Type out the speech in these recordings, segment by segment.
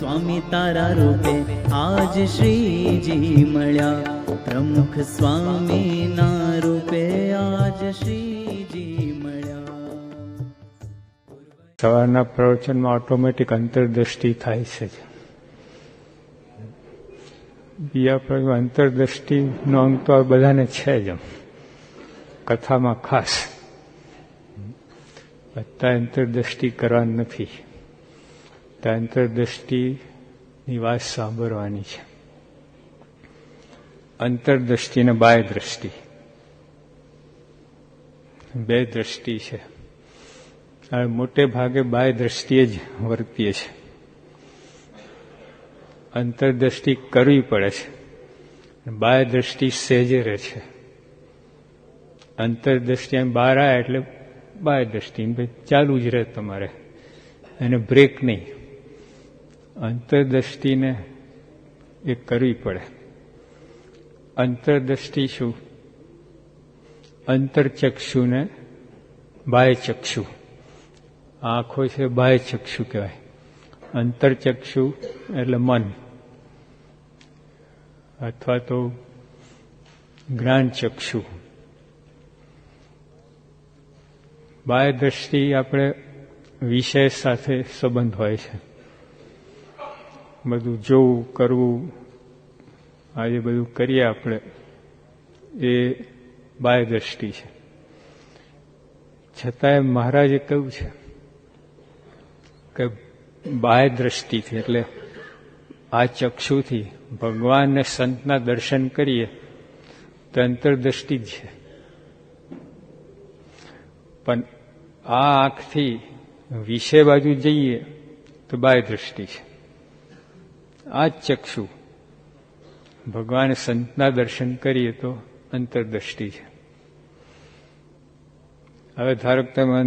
સ્વામી તારા રૂપે આજ શ્રીજી મળ્યા, પ્રમુખ સ્વામીના રૂપે આજ શ્રીજી મળ્યા. સવારના પ્રવચનમાં ઓટોમેટિક અંતરદ્રષ્ટિ થાય છે. બીજા અંતરદ્રષ્ટિનો અંગ તો બધાને છે જ, કથામાં ખાસ બધા અંતરદ્રષ્ટિ કરવાની નથી. અંતરદ્રષ્ટિની વાત સાંભળવાની છે. અંતરદ્રષ્ટિ અને બાહ્ય દ્રષ્ટિ બે દ્રષ્ટિ છે. મોટે ભાગે બાહ્ય દ્રષ્ટિએ જ વર્તીએ છે. અંતરદ્રષ્ટિ કરવી પડે છે, બાહ્ય દ્રષ્ટિ સહેજે રહે છે. અંતરદ્રષ્ટિ બહાર આવે એટલે બાહ્ય દ્રષ્ટિ ચાલુ જ રહે તમારે, એને બ્રેક નહીં. અંતરદ્રષ્ટિને એ કરવી પડે. અંતરદ્રષ્ટિ શું? અંતરચક્ષુ ને બાહ્ય ચક્ષુ. આંખો છે બાહ્ય ચક્ષુ કહેવાય. અંતરચક્ષુ એટલે મન અથવા તો જ્ઞાન ચક્ષુ. બાહ્ય દ્રષ્ટિ આપણે વિષય સાથે સંબંધ હોય છે. બધું જોવું કરવું, આજે બધું કરીએ આપણે, એ બાહ્ય દ્રષ્ટિ છે. છતાંય મહારાજે કહ્યું છે કે બાહ્ય દ્રષ્ટિથી એટલે આ ચક્ષુથી ભગવાન ને સંતના દર્શન કરીએ તો અંતરદ્રષ્ટિ જ છે. પણ આ આંખથી વિષય બાજુ જઈએ તો બાહ્ય દ્રષ્ટિ છે. આ જ ચક્ષુ ભગવાન સંતના દર્શન કરીએ તો અંતરદ્રષ્ટિ છે. હવે ધારો કે તમે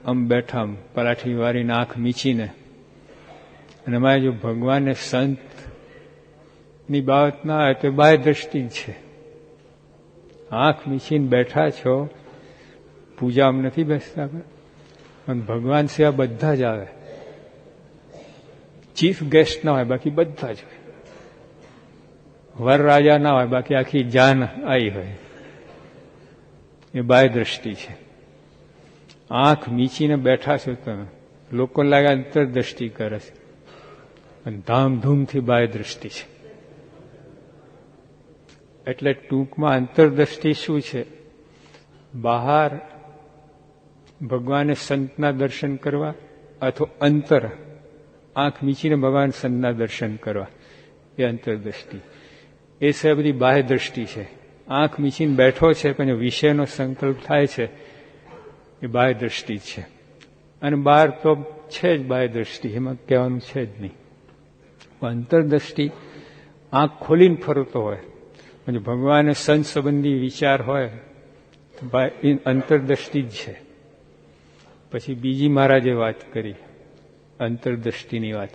આમ બેઠા પલાઠી વાળીને આંખ મીચીને, અને અમારે જો ભગવાનને સંતની બાબત ના આવે તો બાહ્ય દ્રષ્ટિ જ છે. આંખ મીચીને બેઠા છો, પૂજામાં નથી બેસતા પણ ભગવાન સિવાય બધા જ આવે. ચીફ ગેસ્ટ ના હોય, બાકી બધા જ હોય. વરરાજા ના હોય, બાકી આખી જાન આવી હોય. એ બાહ્ય દ્રષ્ટિ છે. આંખ મીચીને બેઠા છો તમે, લોકો લાગે અંતરદ્રષ્ટિ કરે છે, અને ધામધૂમથી બાહ્ય દ્રષ્ટિ છે. એટલે ટૂંકમાં અંતરદ્રષ્ટિ શું છે? બહાર ભગવાને સંતના દર્શન કરવા, અથવા અંતર આંખ મીચીને ભગવાન સંતના દર્શન કરવા, એ અંતરદ્રષ્ટિ. એ છે બધી બાહ્ય દ્રષ્ટિ છે. આંખ મીચીને બેઠો છે પણ વિષયનો સંકલ્પ થાય છે, એ બાહ્ય દ્રષ્ટિ છે. અને બહાર તો છે જ બાહ્ય દ્રષ્ટિ, એમાં કહેવાનું છે જ નહીં. અંતરદ્રષ્ટિ આંખ ખોલીને ફરતો હોય, ભગવાને સંત સંબંધી વિચાર હોય તો અંતરદ્રષ્ટિ જ છે. પછી બીજી મહારાજે વાત કરી અંતરદ્રષ્ટિની વાત,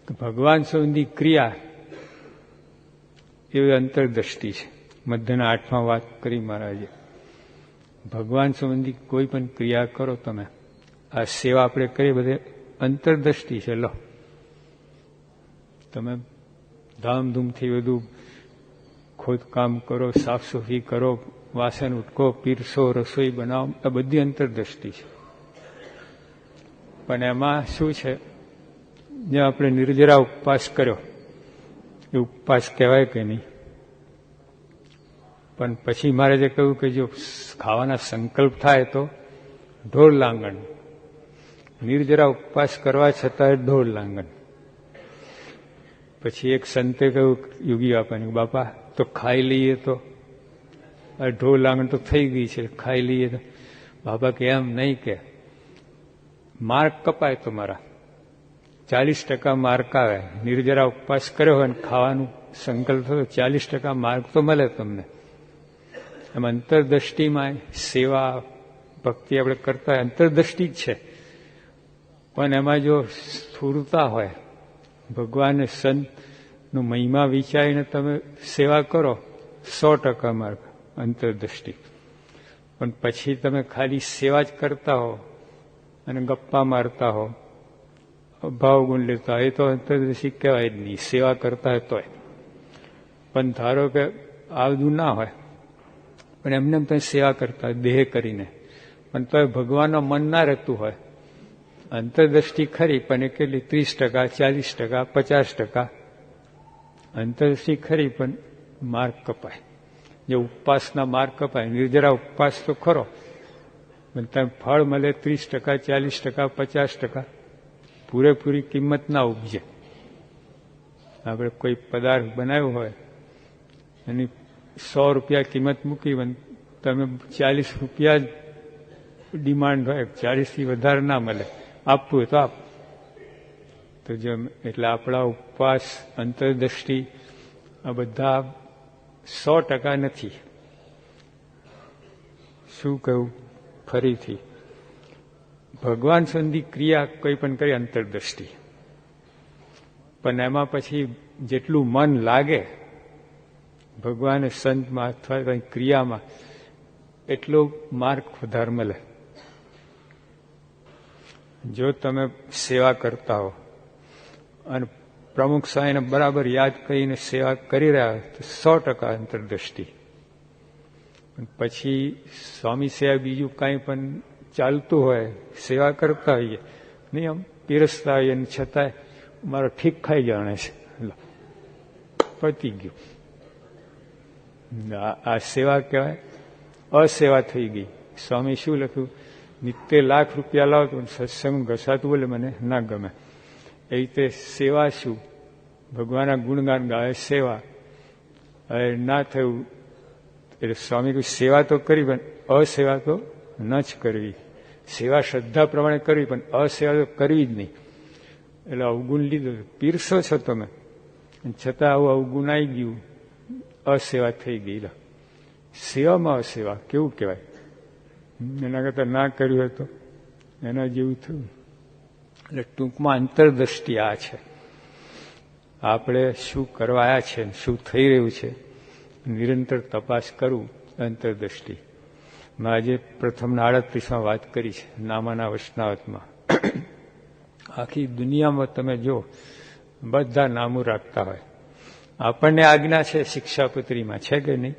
કે ભગવાન સંબંધી ક્રિયા એ અંતરદ્રષ્ટિ છે. મધ્યના 8માં વાત કરી મહારાજે. ભગવાન સંબંધી કોઈ પણ ક્રિયા કરો તમે, આ સેવા આપણે કરીએ બધે અંતરદ્રષ્ટિ છે. લો તમે ધામધૂમથી બધું ખોદકામ કરો, સાફ સફાઈ કરો, વાસણ ઉટકો, પીરસો, રસોઈ બનાવો, આ બધી અંતરદ્રષ્ટિ છે. પણ એમાં શું છે, જે આપણે નિર્જરા ઉપવાસ કર્યો એ ઉપવાસ કહેવાય કે નહીં? પણ પછી મહારાજે કહ્યું કે જો ખાવાના સંકલ્પ થાય તો ઢોર લાંગણ. નિર્જરા ઉપવાસ કરવા છતાં ઢોર લાંગણ. પછી એક સંતે કહ્યું યોગી બાપાને, બાપા તો ખાઈ લઈએ તો, ઢોર લાંગણ તો થઈ ગઈ છે, ખાઈ લઈએ તો. બાપા કે એમ નહીં, કે માર્ક કપાય તો મારા 40% માર્ક આવે. નિર્જરા ઉપવાસ કર્યો હોય અને ખાવાનું સંકલ્પ થયો 40% માર્ક તો મળે તમને. એમ અંતરદ્રષ્ટિમાં સેવા ભક્તિ આપણે કરતા હોય અંતરદ્રષ્ટિ જ છે. પણ એમાં જો સ્થૂળતા હોય, ભગવાન સંતનો મહિમા વિચારીને તમે સેવા કરો 100% માર્ક અંતરદ્રષ્ટિ. પણ પછી તમે ખાલી સેવા જ કરતા હો અને ગપ્પા મારતા હો, ભાવગુણ લેતા એ તો અંતરદર્શી કહેવાય જ નહીં, સેવા કરતા હોય તોય. પણ ધારો કે આ બધું ના હોય, પણ એમને તમે સેવા કરતા હોય દેહ કરીને, પણ તોય ભગવાનનું મન ના રહેતું હોય, અંતરદ્રષ્ટિ ખરી પણ એ કેટલી 30%, 40%, 50%. અંતરદ્રષ્ટિ ખરી પણ માર્ગ કપાય. જે ઉપવાસના માર્ગ કપાય. નિર્જરા ઉપવાસ તો ખરો, પણ તમે ફળ મળે 30%, 40%, 50%. પૂરેપૂરી કિંમત ના ઉપજે. આપણે કોઈ પદાર્થ બનાવ્યો હોય એની 100 રૂપિયા કિંમત મૂકી, તમે 40 રૂપિયા જ ડિમાન્ડ હોય, 40 થી વધારે ના મળે. આપવું હોય તો આપ. તો જેમ એટલે આપણા ઉપવાસ, અંતરદ્રષ્ટિ આ બધા 100% નથી. શું કહ્યું ફરીથી? ભગવાન સંધિ ક્રિયા કોઈ પણ કરી અંતરદ્રષ્ટિ, પણ એમાં પછી જેટલું મન લાગે ભગવાન સંતમાં અથવા કઈ ક્રિયામાં, એટલો માર્ગ વધારે મળે. જો તમે સેવા કરતા હો અને પ્રમુખ સ્વામીને બરાબર યાદ કરીને સેવા કરી રહ્યા હોય તો 100% અંતરદ્રષ્ટિ. પછી સ્વામી સિવાય બીજું કાંઈ પણ ચાલતું હોય, સેવા કરતા હોઈએ, નહીં આમ પીરસતા હોઈએ, છતાંય મારો ઠીક ખાઈ જાણે છે, પતી ગયું. આ સેવા કહેવાય? અસેવા થઈ ગઈ. સ્વામી શું લખ્યું? નિત્ય લાખ રૂપિયા લાવો તો સત્સંગ ઘસાતું બોલે મને ના ગમે. એ રીતે સેવા શું? ભગવાનના ગુણગાન ગાય સેવા. હવે ના થયું એટલે સ્વામી કહ્યું સેવા તો કરી પણ અસેવા તો ન જ કરવી. સેવા શ્રદ્ધા પ્રમાણે કરવી પણ અસેવા તો કરવી જ નહીં. એટલે અવગુણ લીધું. પીરસો છો તમે છતાં આવું અવગુણ આવી ગયું, અસેવા થઈ ગઈ. સેવામાં અસેવા કેવું કહેવાય? એના કરતા ના કર્યું હોય તો એના જેવું થયું. એટલે ટૂંકમાં અંતરદ્રષ્ટિ આ છે. આપણે શું કરવા આવ્યા છે, શું થઈ રહ્યું છે, નિરંતર તપાસ કરવું અંતરદ્રષ્ટિ. મેં આજે પ્રથમના 38માં વાત કરી છે નામાના વૈષ્ણવતમાં. આખી દુનિયામાં તમે જો બધા નામું રાખતા હોય. આપણને આજ્ઞા છે શિક્ષાપત્રીમાં, છે કે નહીં?